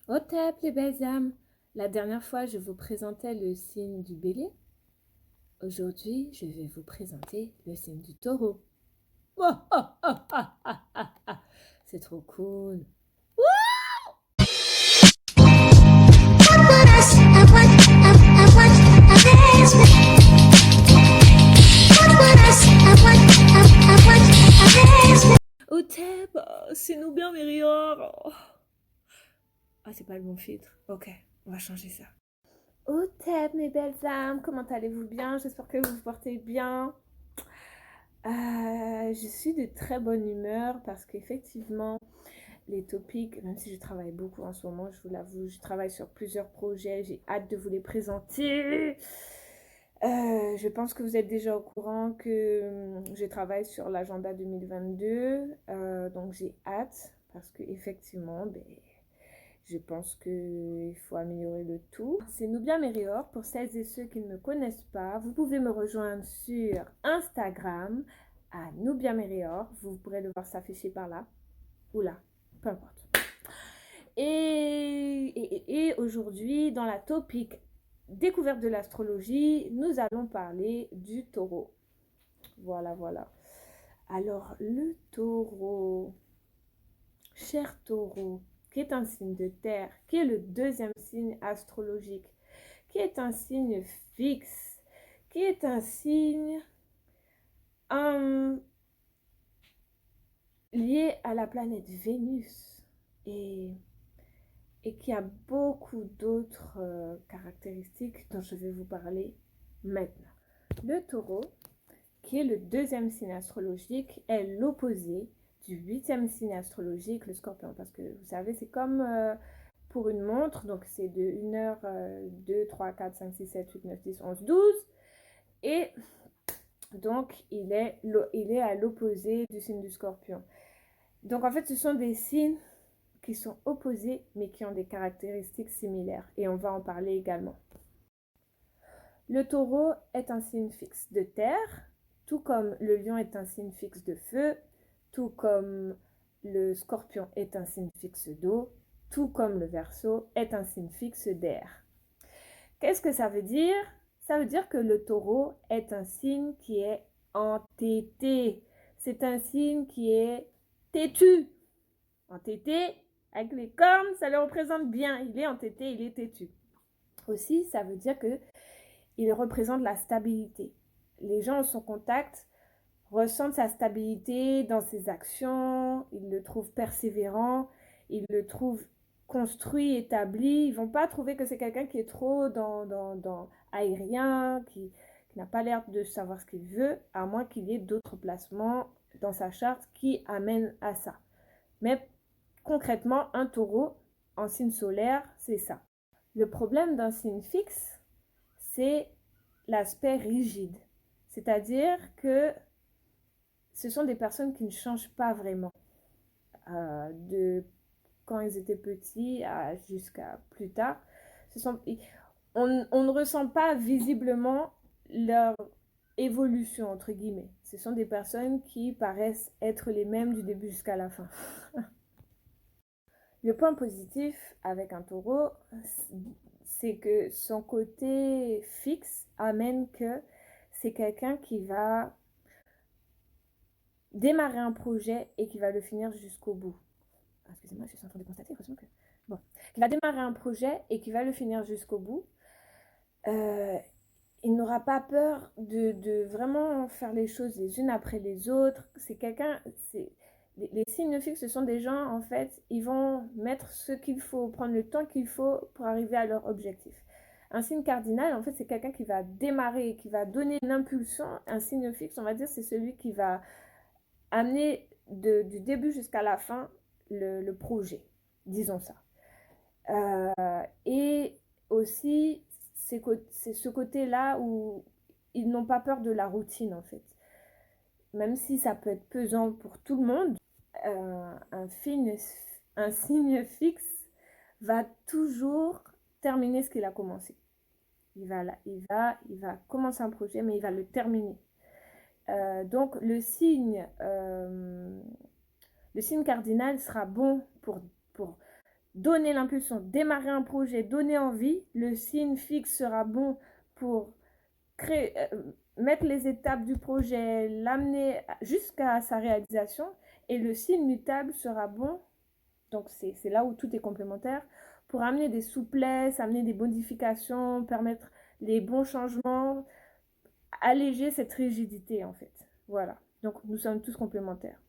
Hotep les belles âmes, la dernière fois je vous présentais le signe du bélier. Aujourd'hui je vais vous présenter le signe du taureau. Oh, oh, oh, oh, oh, oh, oh. C'est trop cool. Hotep, c'est nous bien Mérior. Ah, c'est pas le bon filtre. Ok, on va changer ça. Hotep mes belles âmes, comment allez-vous bien? J'espère que vous vous portez bien. Je suis de très bonne humeur parce qu'effectivement, les topics, même si je travaille beaucoup en ce moment, je vous l'avoue, je travaille sur plusieurs projets, j'ai hâte de vous les présenter. Je pense que vous êtes déjà au courant que je travaille sur l'agenda 2022, donc j'ai hâte parce qu'effectivement, je pense qu'il faut améliorer le tout. C'est Nubia Merior. Pour celles et ceux qui ne me connaissent pas, vous pouvez me rejoindre sur Instagram à Nubia Merior. Vous pourrez le voir s'afficher par là ou là, peu importe. Et aujourd'hui, dans la topic découverte de l'astrologie, nous allons parler du taureau. Voilà. Alors, le taureau, cher taureau, qui est un signe de terre, qui est le deuxième signe astrologique, qui est un signe fixe, qui est un signe lié à la planète Vénus et qui a beaucoup d'autres caractéristiques dont je vais vous parler maintenant. Le taureau, qui est le deuxième signe astrologique, est l'opposé du huitième signe astrologique, le scorpion. Parce que vous savez, c'est comme pour une montre, donc c'est de 1h, 2, 3, 4, 5, 6, 7, 8, 9, 10, 11, 12. Et donc, il est à l'opposé du signe du scorpion. Donc, en fait, ce sont des signes qui sont opposés, mais qui ont des caractéristiques similaires. Et on va en parler également. Le taureau est un signe fixe de terre, tout comme le lion est un signe fixe de feu, tout comme le scorpion est un signe fixe d'eau, tout comme le verseau est un signe fixe d'air. Qu'est-ce que ça veut dire? Ça veut dire que le taureau est un signe qui est entêté. C'est un signe qui est têtu. Entêté, avec les cornes, ça le représente bien. Il est entêté, il est têtu. Aussi, ça veut dire que il représente la stabilité. Les gens en son contact ressentent sa stabilité dans ses actions, ils le trouvent persévérant, ils le trouvent construit, établi. Ils ne vont pas trouver que c'est quelqu'un qui est trop dans aérien, qui n'a pas l'air de savoir ce qu'il veut, à moins qu'il y ait d'autres placements dans sa charte qui amènent à ça. Mais concrètement, un taureau en signe solaire, c'est ça. Le problème d'un signe fixe, c'est l'aspect rigide. C'est-à-dire que ce sont des personnes qui ne changent pas vraiment. De quand ils étaient petits jusqu'à plus tard. On ne ressent pas visiblement leur évolution, entre guillemets. Ce sont des personnes qui paraissent être les mêmes du début jusqu'à la fin. Le point positif avec un taureau, c'est que son côté fixe amène que c'est quelqu'un qui va démarrer un projet et qui va le finir jusqu'au bout. Excusez-moi, je suis en train de constater, heureusement que... Bon. Qui va démarrer un projet et qui va le finir jusqu'au bout. Il n'aura pas peur de vraiment faire les choses les unes après les autres. C'est quelqu'un... Les signes fixes, ce sont des gens, en fait, ils vont mettre ce qu'il faut, prendre le temps qu'il faut pour arriver à leur objectif. Un signe cardinal, en fait, c'est quelqu'un qui va démarrer, qui va donner une impulsion. Un signe fixe, on va dire, c'est celui qui va amener du début jusqu'à la fin le projet, disons ça. Et aussi, c'est ce côté-là où ils n'ont pas peur de la routine, en fait. Même si ça peut être pesant pour tout le monde, un signe fixe va toujours terminer ce qu'il a commencé. Il va commencer un projet, mais il va le terminer. Donc, le signe cardinal sera bon pour donner l'impulsion, démarrer un projet, donner envie. Le signe fixe sera bon pour créer, mettre les étapes du projet, l'amener jusqu'à sa réalisation. Et le signe mutable sera bon, donc c'est là où tout est complémentaire, pour amener des souplesses, amener des modifications, permettre les bons changements, alléger cette rigidité en fait. Voilà, donc nous sommes tous complémentaires.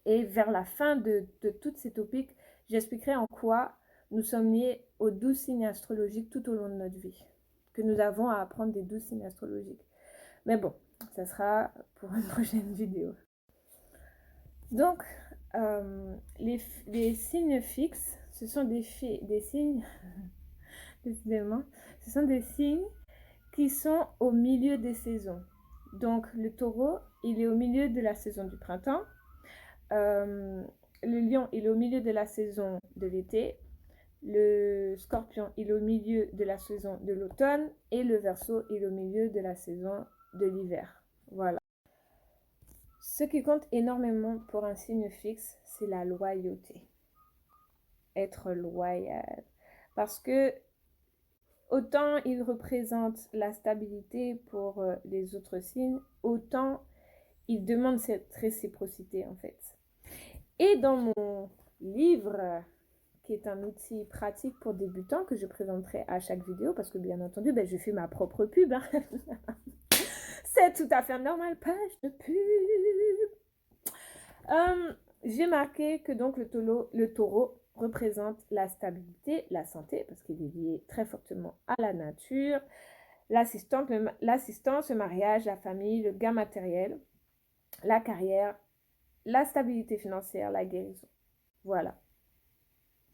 Et vers la fin de toutes ces topiques, j'expliquerai en quoi nous sommes liés aux 12 signes astrologiques tout au long de notre vie, que nous avons à apprendre des 12 signes astrologiques. Mais bon, ça sera pour une prochaine vidéo. Donc, les signes fixes, ce sont des signes, décidément, ce sont des signes qui sont au milieu des saisons. Donc, le taureau, il est au milieu de la saison du printemps. Le lion, il est au milieu de la saison de l'été. Le scorpion, il est au milieu de la saison de l'automne. Et le verseau, il est au milieu de la saison de l'hiver. Voilà. Ce qui compte énormément pour un signe fixe, c'est la loyauté. Être loyal. Parce que autant il représente la stabilité pour les autres signes, autant il demande cette réciprocité en fait. Et dans mon livre, qui est un outil pratique pour débutants que je présenterai à chaque vidéo, parce que bien entendu, je fais ma propre pub. Hein. C'est tout à fait normal, page de pub. J'ai marqué que donc le taureau représente la stabilité, la santé, parce qu'il est lié très fortement à la nature, l'assistance, le mariage, la famille, le gain matériel, la carrière, la stabilité financière, la guérison. Voilà.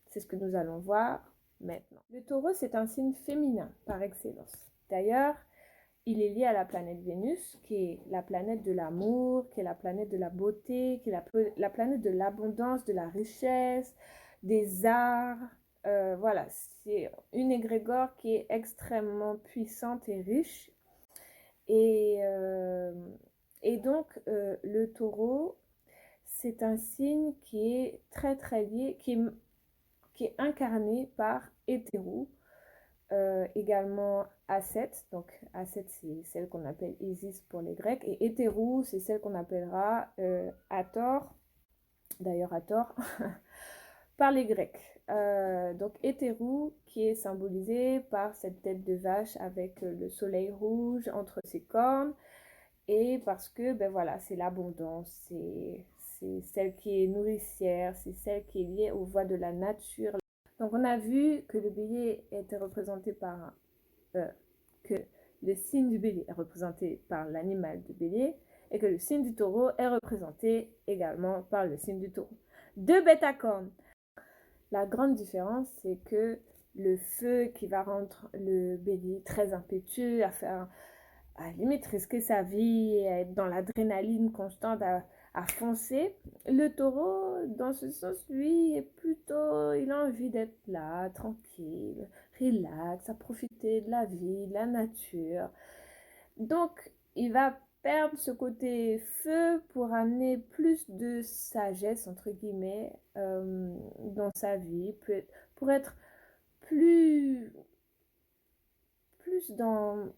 C'est ce que nous allons voir maintenant. Le taureau, c'est un signe féminin par excellence. D'ailleurs, il est lié à la planète Vénus, qui est la planète de l'amour, qui est la planète de la beauté, qui est la planète de l'abondance, de la richesse, des arts. Voilà, c'est une égrégore qui est extrêmement puissante et riche. Et donc, le taureau, c'est un signe qui est très, très lié, qui est incarné par Hétéro, également Aset, donc Aset c'est celle qu'on appelle Isis pour les Grecs, et Hétéro c'est celle qu'on appellera Hathor, d'ailleurs Hathor, par les Grecs. Donc Hétéro qui est symbolisé par cette tête de vache avec le soleil rouge entre ses cornes, et parce que voilà, c'est l'abondance, c'est celle qui est nourricière, c'est celle qui est liée aux voies de la nature. Donc on a vu que le bélier était représenté par que le signe du bélier est représenté par l'animal du bélier et que le signe du taureau est représenté également par le signe du taureau. Deux bêtes à cornes. La grande différence, c'est que le feu qui va rendre le bélier très impétueux, à limite risquer sa vie, à être dans l'adrénaline constante, à foncer. Le taureau, dans ce sens, lui, est plutôt, il a envie d'être là, tranquille, relax, à profiter de la vie, de la nature. Donc, il va perdre ce côté feu pour amener plus de sagesse, entre guillemets, dans sa vie, pour être plus dans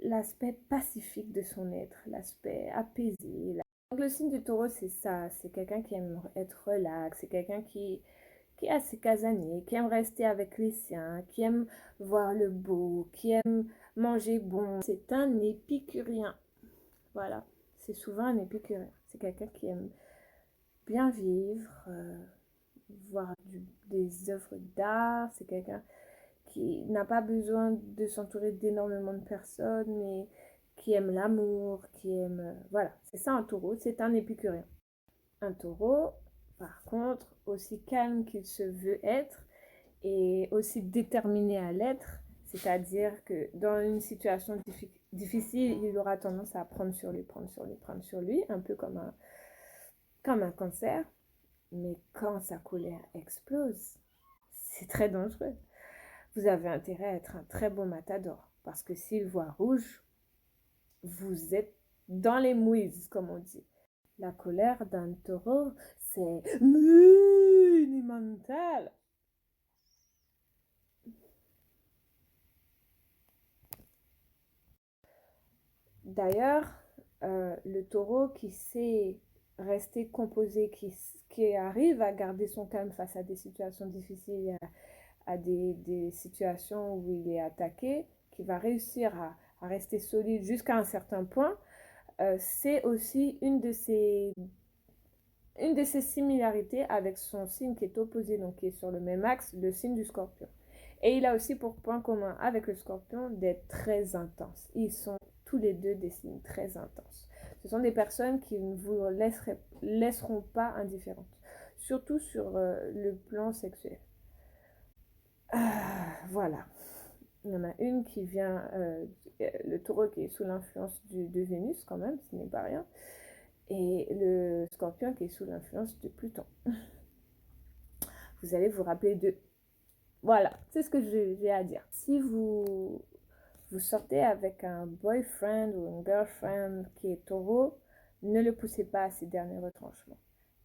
l'aspect pacifique de son être, l'aspect apaisé. Donc le signe du taureau, c'est ça, c'est quelqu'un qui aime être relax, c'est quelqu'un qui est assez casanier, qui aime rester avec les siens, qui aime voir le beau, qui aime manger bon. C'est un épicurien. Voilà, c'est souvent un épicurien. C'est quelqu'un qui aime bien vivre, voir des œuvres d'art, c'est quelqu'un qui n'a pas besoin de s'entourer d'énormément de personnes, mais qui aime l'amour, qui aime... Voilà, c'est ça un taureau, c'est un épicurien. Un taureau, par contre, aussi calme qu'il se veut être, et aussi déterminé à l'être, c'est-à-dire que dans une situation difficile, il aura tendance à prendre sur lui, un peu comme un cancer. Mais quand sa colère explose, c'est très dangereux. Vous avez intérêt à être un très bon matador. Parce que s'il voit rouge, vous êtes dans les mouises, comme on dit. La colère d'un taureau, c'est monumental. D'ailleurs, le taureau qui sait rester composé, qui arrive à garder son calme face à des situations difficiles, à des situations où il est attaqué, qui va réussir à rester solide jusqu'à un certain point, c'est aussi une de ses similarités avec son signe qui est opposé, donc qui est sur le même axe, le signe du scorpion. Et il a aussi pour point commun avec le scorpion d'être très intense. Ils sont tous les deux des signes très intenses. Ce sont des personnes qui ne vous laisseront pas indifférentes, surtout sur le plan sexuel. Voilà. Il y en a une qui vient, le taureau qui est sous l'influence de Vénus quand même, ce n'est pas rien, et le scorpion qui est sous l'influence de Pluton. Vous allez vous rappeler d'eux. Voilà, c'est ce que j'ai à dire. Si vous sortez avec un boyfriend ou une girlfriend qui est taureau, ne le poussez pas à ses derniers retranchements.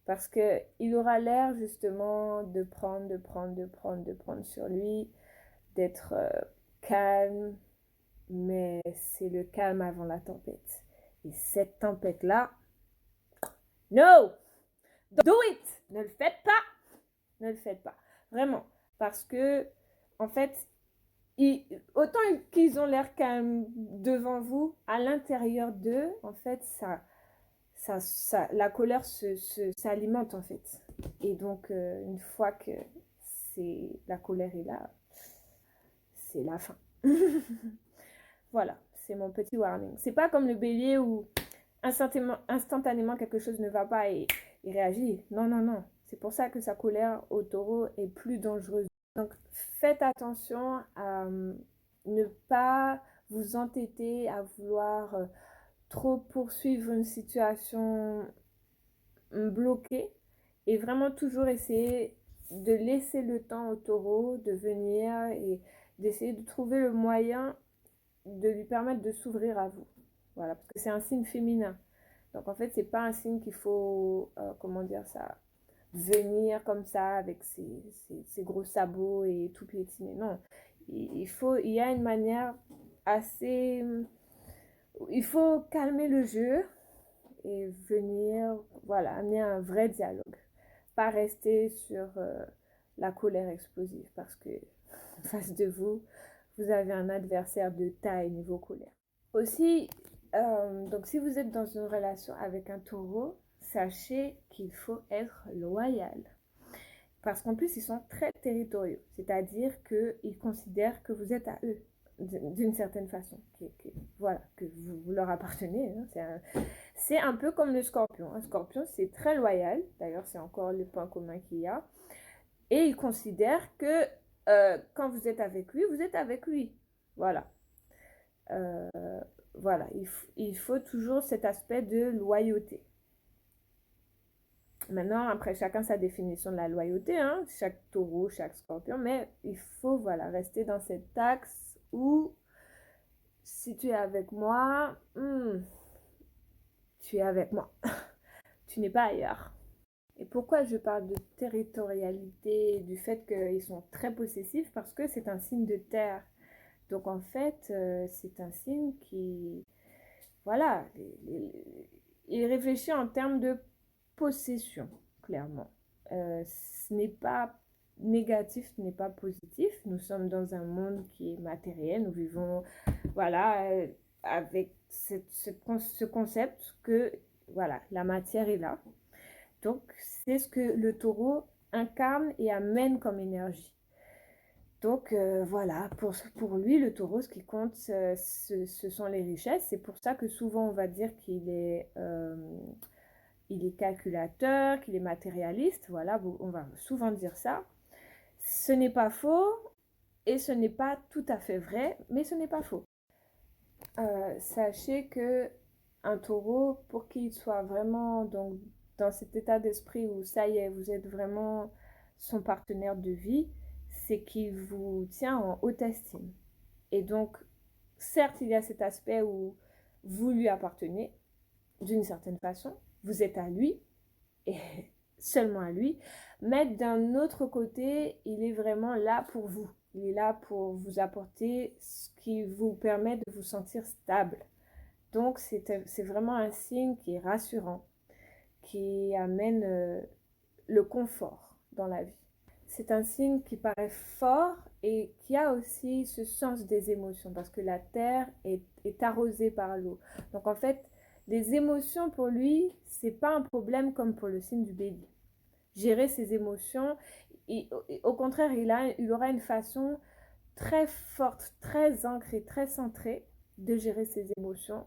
Parce qu'il aura l'air justement de prendre sur lui, d'être calme, mais c'est le calme avant la tempête. Et cette tempête-là, no! Do it! Ne le faites pas! Ne le faites pas. Vraiment. Parce que, en fait, autant qu'ils ont l'air calmes devant vous, à l'intérieur d'eux, en fait, la colère s'alimente, en fait. Et donc, une fois que la colère est là, c'est la fin. Voilà, c'est mon petit warning. C'est pas comme le bélier où instantanément quelque chose ne va pas et il réagit. Non, non, non. C'est pour ça que sa colère au taureau est plus dangereuse. Donc, faites attention à ne pas vous entêter, à vouloir trop poursuivre une situation bloquée et vraiment toujours essayer de laisser le temps au taureau de venir et d'essayer de trouver le moyen de lui permettre de s'ouvrir à vous. Voilà, parce que c'est un signe féminin. Donc en fait, c'est pas un signe qu'il faut, comment dire ça, venir comme ça avec ses gros sabots et tout piétiner. Non, il y a une manière assez... Il faut calmer le jeu et venir, voilà, amener un vrai dialogue. Pas rester sur la colère explosive parce que en face de vous, vous avez un adversaire de taille niveau colère. Aussi, donc si vous êtes dans une relation avec un taureau, sachez qu'il faut être loyal. Parce qu'en plus, ils sont très territoriaux. C'est-à-dire qu'ils considèrent que vous êtes à eux, d'une certaine façon. Voilà, que vous leur appartenez. Hein. C'est un peu comme le scorpion. Un scorpion, c'est très loyal. D'ailleurs, c'est encore le point commun qu'il y a. Et il considère que quand vous êtes avec lui, vous êtes avec lui. Voilà. Voilà, il faut toujours cet aspect de loyauté. Maintenant, après, chacun sa définition de la loyauté, hein, chaque taureau, chaque scorpion, mais il faut, voilà, rester dans cet axe où, si tu es avec moi, tu es avec moi. Tu n'es pas ailleurs. Et pourquoi je parle de territorialité, du fait qu'ils sont très possessifs? Parce que c'est un signe de terre. Donc, en fait, c'est un signe qui, voilà, il réfléchit en termes de possession, clairement. Ce n'est pas négatif, ce n'est pas positif. Nous sommes dans un monde qui est matériel. Nous vivons, voilà, avec ce concept que, voilà, la matière est là. Donc, c'est ce que le taureau incarne et amène comme énergie. Donc, voilà, pour lui, le taureau, ce qui compte, ce sont les richesses. C'est pour ça que souvent, on va dire qu'il est... il est calculateur, qu'il est matérialiste, voilà, on va souvent dire ça. Ce n'est pas faux et ce n'est pas tout à fait vrai, mais ce n'est pas faux. Sachez que un taureau, pour qu'il soit vraiment donc, dans cet état d'esprit où ça y est, vous êtes vraiment son partenaire de vie, c'est qu'il vous tient en haute estime. Et donc, certes, il y a cet aspect où vous lui appartenez d'une certaine façon, vous êtes à lui, et seulement à lui, mais d'un autre côté, il est vraiment là pour vous. Il est là pour vous apporter ce qui vous permet de vous sentir stable. Donc, c'est vraiment un signe qui est rassurant, qui amène le confort dans la vie. C'est un signe qui paraît fort et qui a aussi ce sens des émotions parce que la terre est arrosée par l'eau. Donc en fait, les émotions pour lui, c'est pas un problème comme pour le signe du bélier. Gérer ses émotions, et au contraire, il aura une façon très forte, très ancrée, très centrée de gérer ses émotions.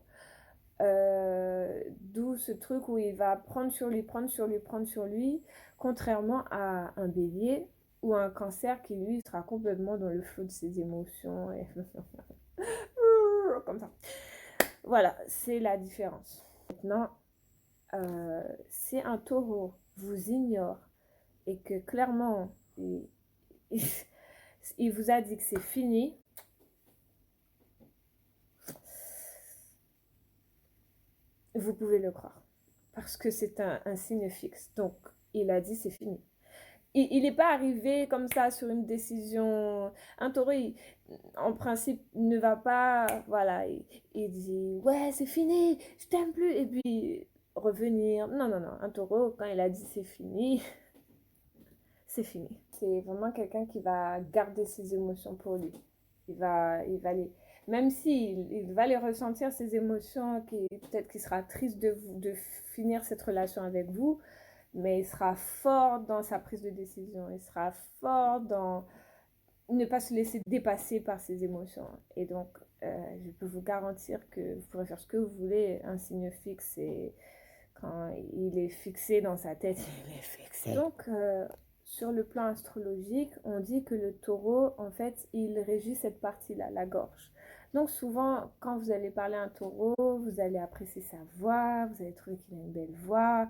D'où ce truc où il va prendre sur lui, prendre sur lui, prendre sur lui, contrairement à un bélier ou un cancer qui lui sera complètement dans le flot de ses émotions et comme ça. Voilà, c'est la différence. Maintenant, si un taureau vous ignore et que clairement il vous a dit que c'est fini, vous pouvez le croire. Parce que c'est un signe fixe. Donc, il a dit c'est fini. Il n'est pas arrivé comme ça sur une décision. Un taureau, en principe, ne va pas, voilà, il dit, ouais, c'est fini, je t'aime plus, et puis revenir. Non, non, non, un taureau, quand il a dit c'est fini, c'est fini. C'est vraiment quelqu'un qui va garder ses émotions pour lui. Il va les... Même s'il il va les ressentir, ces émotions, peut-être qu'il sera triste de finir cette relation avec vous, mais il sera fort dans sa prise de décision. Il sera fort dans ne pas se laisser dépasser par ses émotions. Et donc, je peux vous garantir que vous pourrez faire ce que vous voulez. Un signe fixe, et quand il est fixé dans sa tête, il est fixé. Donc, sur le plan astrologique, on dit que le taureau, en fait, il régit cette partie-là, la gorge. Donc souvent, quand vous allez parler à un taureau, vous allez apprécier sa voix, vous allez trouver qu'il a une belle voix.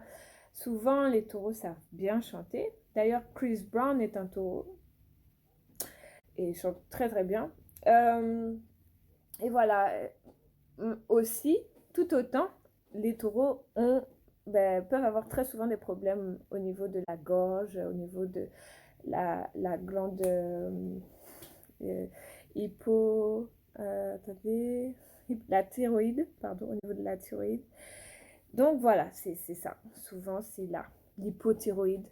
Souvent, les taureaux savent bien chanter. D'ailleurs, Chris Brown est un taureau et il chante très très bien. Et voilà, aussi, tout autant, les taureaux peuvent avoir très souvent des problèmes au niveau de la gorge, au niveau de la glande hypo... attendez, la thyroïde, pardon, au niveau de la thyroïde. Donc voilà, c'est ça. Souvent, c'est là. L'hypothyroïde.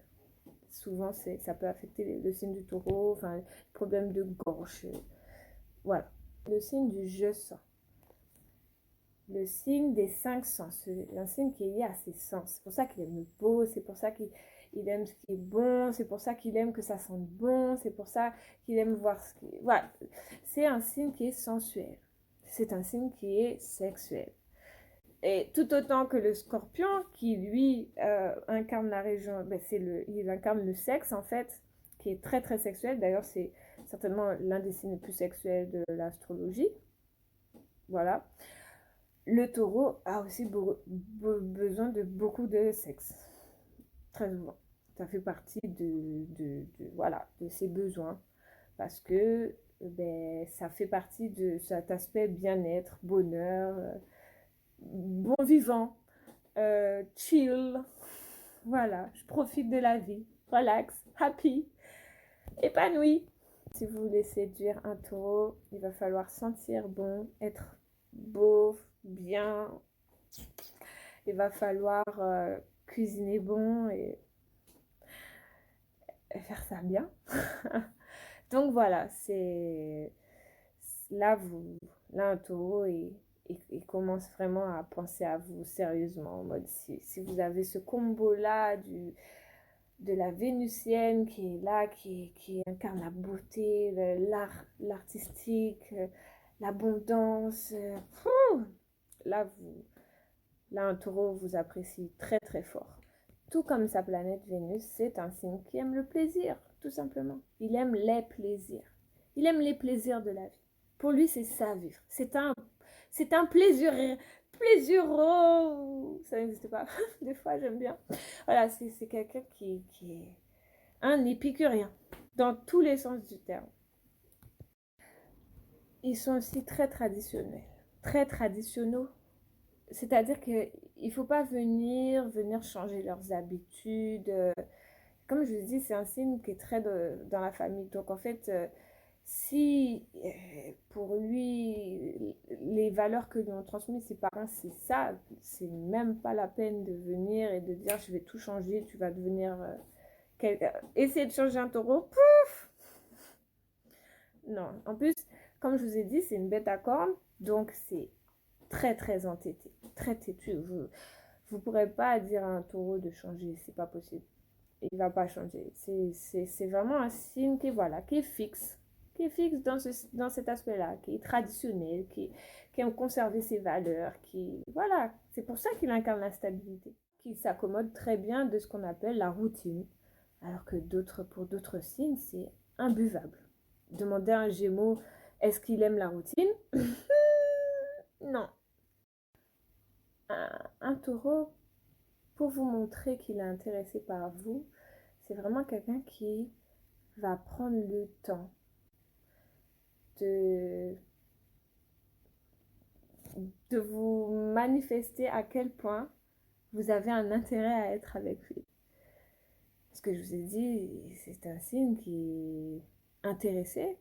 Souvent, ça peut affecter le signe du taureau, enfin, problème de gorge. Voilà. Le signe du je sens. Le signe des 5 sens. C'est un signe qui est lié à ses sens. C'est pour ça qu'il aime le beau, c'est pour ça qu'il aime ce qui est bon, c'est pour ça qu'il aime que ça sente bon, c'est pour ça qu'il aime voir ce qui... Voilà. C'est un signe qui est sensuel. C'est un signe qui est sexuel. Et tout autant que le scorpion, qui lui incarne la région, il incarne le sexe en fait, qui est très très sexuel. D'ailleurs, c'est certainement l'un des signes les plus sexuels de l'astrologie. Voilà. Le taureau a aussi besoin de beaucoup de sexe, très souvent. Ça fait partie voilà, de ses besoins, parce que ça fait partie de cet aspect bien-être, bonheur, bon vivant, chill. Voilà, je profite de la vie, relax, happy, épanoui. Si vous voulez séduire un taureau, il va falloir sentir bon, être beau, bien. Il va falloir cuisiner bon et faire ça bien. Donc voilà, c'est là un taureau il commence vraiment à penser à vous sérieusement, en mode si vous avez ce combo là de la vénusienne qui est là, qui incarne la beauté, l'artistique, l'abondance, là un taureau vous apprécie très très fort. Tout comme sa planète Vénus, c'est un signe qui aime le plaisir, tout simplement. Il aime les plaisirs. Il aime les plaisirs de la vie. Pour lui, c'est ça vivre. C'est un plaisir. Ça n'existe pas. Des fois, j'aime bien. Voilà, c'est quelqu'un qui est un épicurien, dans tous les sens du terme. Ils sont aussi très traditionnels. Très traditionnels. C'est-à-dire qu'il ne faut pas venir changer leurs habitudes. Comme je dis, c'est un signe qui est très dans la famille. Donc, en fait, Si pour lui, les valeurs que lui ont transmises ses parents, c'est ça, c'est même pas la peine de venir et de dire je vais tout changer, tu vas devenir... essayer de changer un taureau, pouf. Non, en plus, comme je vous ai dit, c'est une bête à cornes, donc c'est très très entêté, très têtu. Vous pourrez pas dire à un taureau de changer, c'est pas possible. Il va pas changer. C'est vraiment un signe qui, voilà, qui est fixe dans cet aspect-là, qui est traditionnel, qui aime conserver ses valeurs, qui, voilà, c'est pour ça qu'il incarne la stabilité, qui s'accommode très bien de ce qu'on appelle la routine, alors que pour d'autres signes, c'est imbuvable. Demandez à un Gémeaux, est-ce qu'il aime la routine? Non. Un taureau, pour vous montrer qu'il est intéressé par vous, c'est vraiment quelqu'un qui va prendre le temps de, de vous manifester à quel point vous avez un intérêt à être avec lui. Ce que je vous ai dit, c'est un signe qui est intéressé.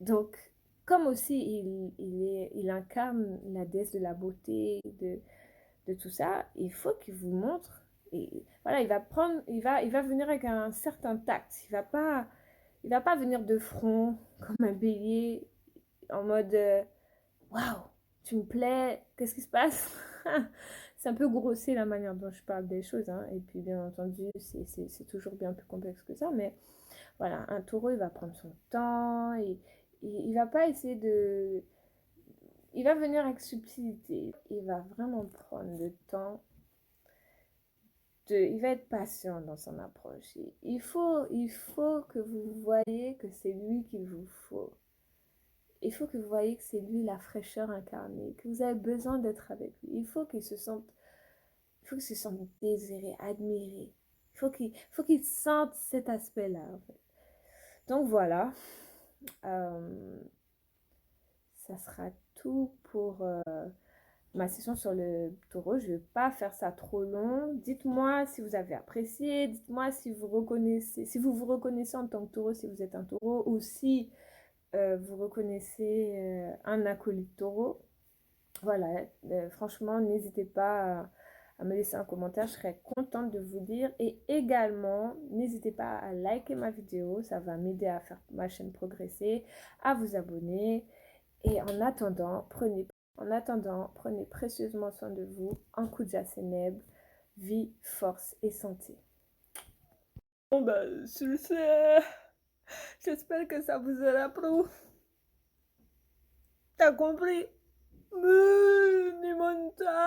Donc, comme aussi il incarne la déesse de la beauté, de tout ça, il faut qu'il vous montre. Et voilà, il va venir avec un certain tact. Il va pas venir de front comme un bélier en mode waouh, tu me plais, qu'est-ce qui se passe? C'est un peu grossier la manière dont je parle des choses, hein. Et puis bien entendu, c'est toujours bien plus complexe que ça, mais voilà, un taureau, il va prendre son temps, il va pas essayer de... Il va venir avec subtilité, il va vraiment prendre le temps il va être patient dans son approche. Il faut que vous voyez que c'est lui qu'il vous faut. Il faut que vous voyez que c'est lui la fraîcheur incarnée, que vous avez besoin d'être avec lui. Il faut qu'il se sente désiré, admiré. Faut qu'il sente cet aspect-là, en fait. Donc voilà, euh, ça sera tout pour ma session sur le taureau. Je ne vais pas faire ça trop long. Dites-moi si vous avez apprécié. Dites-moi si vous vous reconnaissez en tant que taureau, si vous êtes un taureau, ou si vous reconnaissez un acolyte taureau. Voilà, franchement, n'hésitez pas à me laisser un commentaire, je serais contente de vous lire. Et également, n'hésitez pas à liker ma vidéo, ça va m'aider à faire ma chaîne progresser, à vous abonner. Et en attendant, prenez précieusement soin de vous. Un coup de Seneb, vie, force et santé. Bon bah, je sais. J'espère que ça vous aura plu. T'as compris? Ni monta.